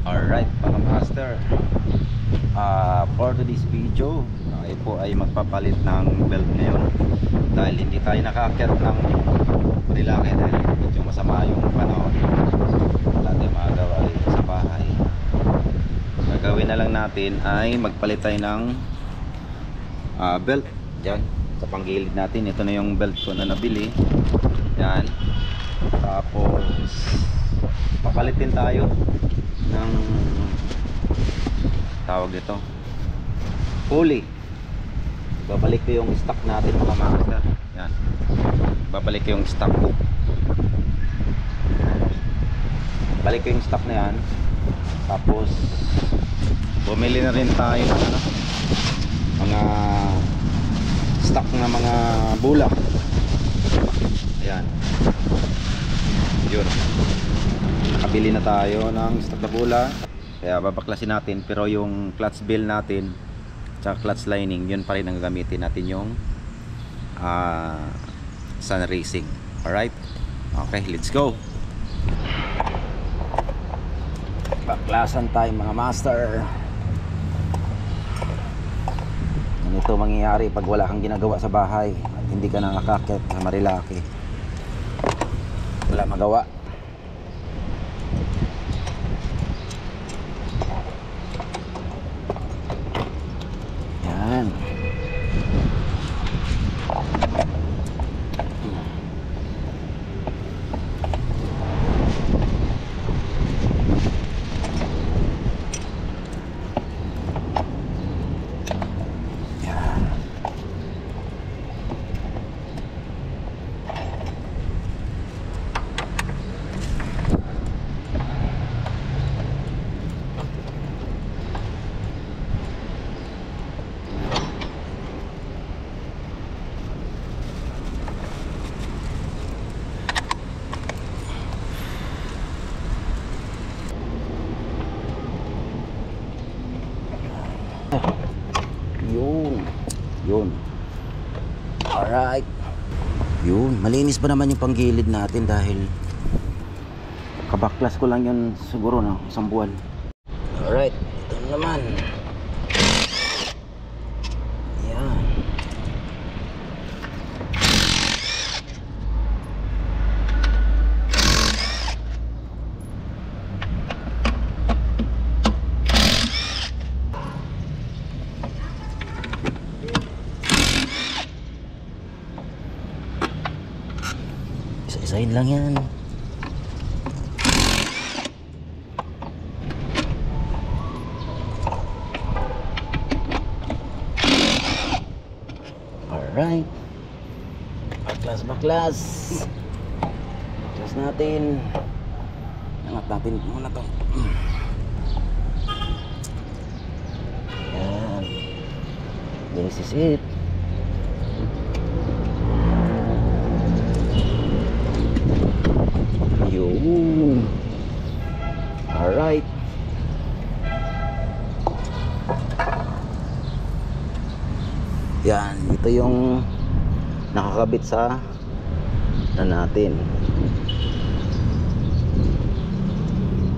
Alright mga master, for today's video tayo po ay magpapalit ng belt ngayon dahil hindi tayo nakaakyat ng Marilaki dahil medyo masama yung panahon. Wala tayong magagawa dito sa bahay. Gagawin na lang natin ay magpalit tayo ng belt dyan sa panggilid natin. Ito na yung belt ko na nabili yan. Tapos papalitin tayo ng tawag dito pulley. Babalik ko yung stock natin mga master. Yan, babalik ko yung stock, balik ko yung stock na yan. Tapos bumili na rin tayo ng mga stock na mga bulak. Ayan, yun, nakabili na tayo ng stock na bula. Kaya babaklasin natin, pero yung clutch bell natin tsaka clutch lining, yun pa rin ang gagamitin natin, yung Sun Racing. Alright, okay, let's go. Baklasan tayo mga master. Ganito mangyayari pag wala kang ginagawa sa bahay at hindi ka nakakakit sa Marilaki. Wala magawa. Yan. Yun. Alright. Yun, malinis ba naman yung panggilid natin dahil kabaklas ko lang yun siguro na isang buwan. Alright, ito naman. Yan. Isa-isahin lang yan. Alright. Baklas. Baklas natin. Angat natin muna to. Yan. This is it. Yun. Alright. Yan, ito yung nakakabit sa na natin.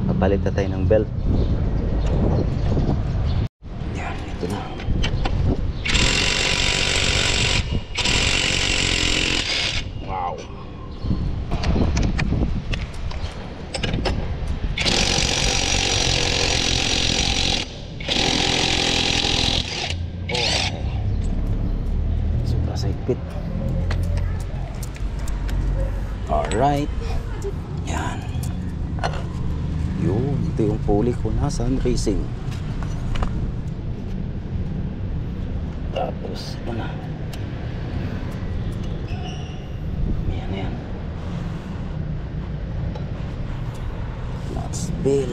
Papalit na tayo ng belt. Yan, ito na. Wow. Pit. Alright. Yan. Yun, ito yung pulley ko na Sun Racing. Tapos ito na. Yan. Clutch bell.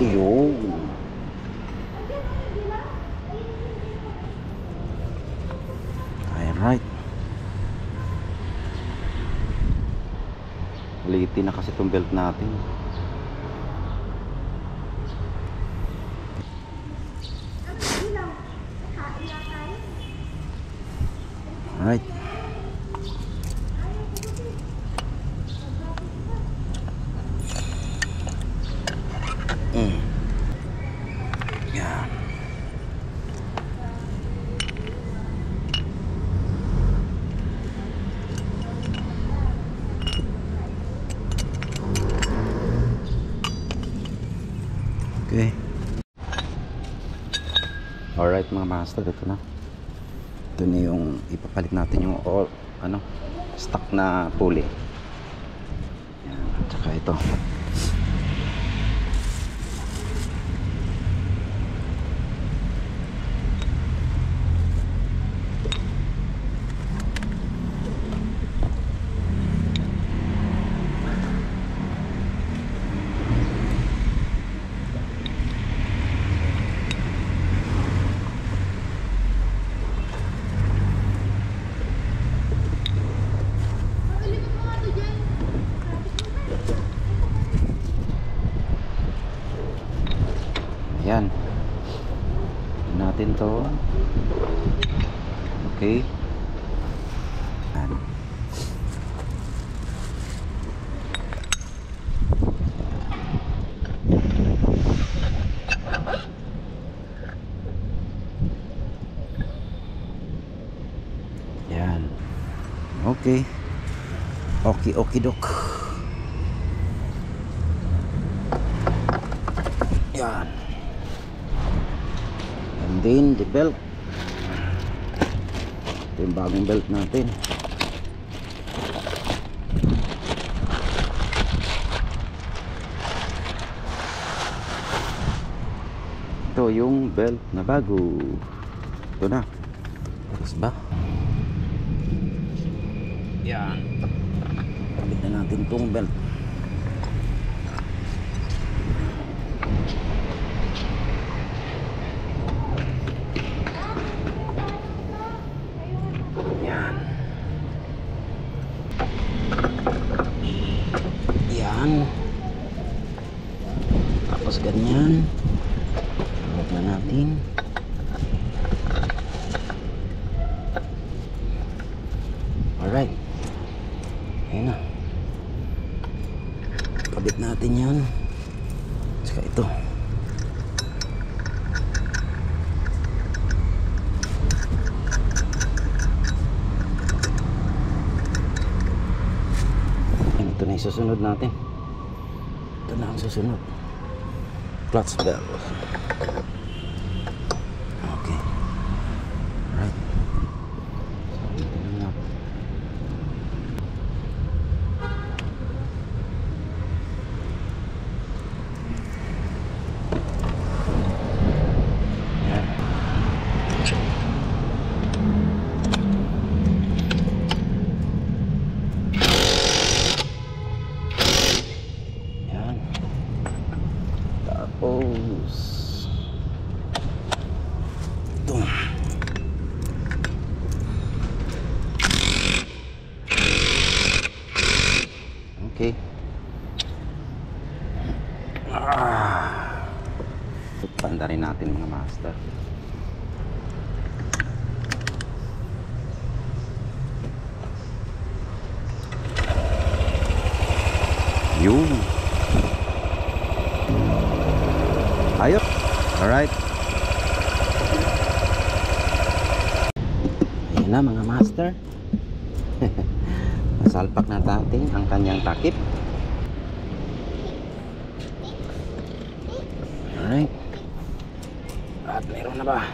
Yun. Right. Liitin na kasi itong belt natin. Alright. Yan. Okay. Alright mga master, ito na. Ito na yung ipapalit natin yung all, stock na pulley. Yan, at saka ito. Yan. Natin to. Okay. Yan. Yan. Okay. Okay, okay, dok. Yan. And then the belt. Ito yung bagong belt natin. Ito yung belt na bago. Ito na. Tapos ba? Yan. Kabit na natin itong belt. Yan. Yan. Tapos ganyan. Kabit na natin. Alright. Ayan na. Kabit natin yan. Saka ito. Ayan, ito na yung susunod natin. Ito na ang susunod. Clutch belt. Okay. Alright. So, ito na nga. Tapos ito. Okay. Panda rin natin mga master. Yun. Ayop. Alright. Ayan na mga master. Nasalpak na natin ang kanyang takip. Alright. At meron na ba?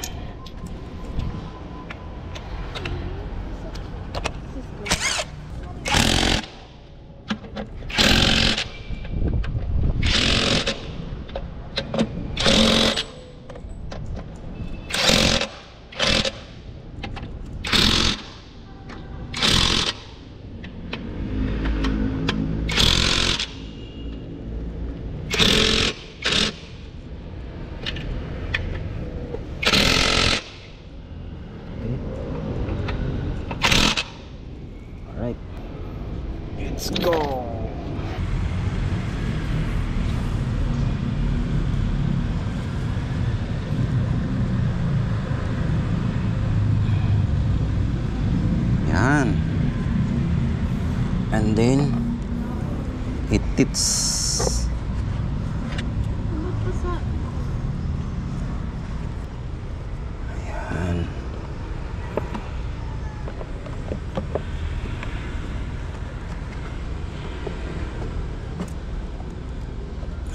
Alright. Let's go. Yan. And then it tips.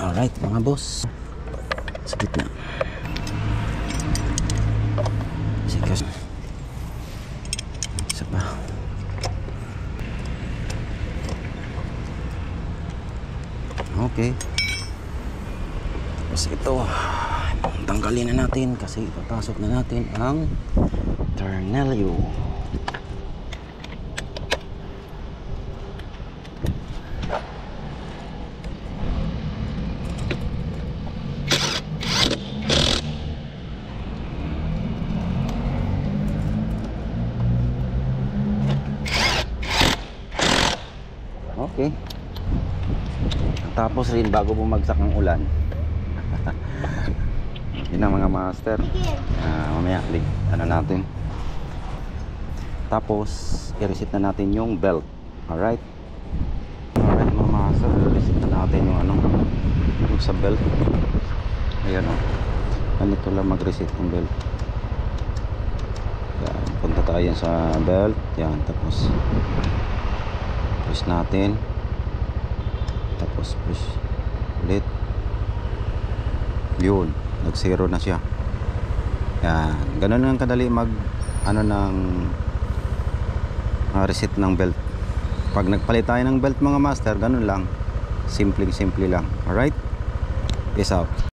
Alright mga boss, sa gitna. Sikas. Isa pa. Okay. Tapos ito, tanggalin na natin kasi ipapasok na natin ang tornilyo. Okay. Tapos rin bago bumagsak ang ulan. Yun ang mga master. Mamaya ano natin. Tapos i-reset na natin yung belt. Alright. Alright mga master, i-reset na natin yung ano, yung sa belt. Ayan o. Ganito lang mag-reset yung belt. Yan, punta tayo sa belt. Yan, tapos push natin, tapos push ulit. Yun, nag zero na siya. Yan, ganun lang kadali mag ano ng reset ng belt. Pag nagpalit tayo ng belt mga master, ganun lang, simple lang. Alright, peace out.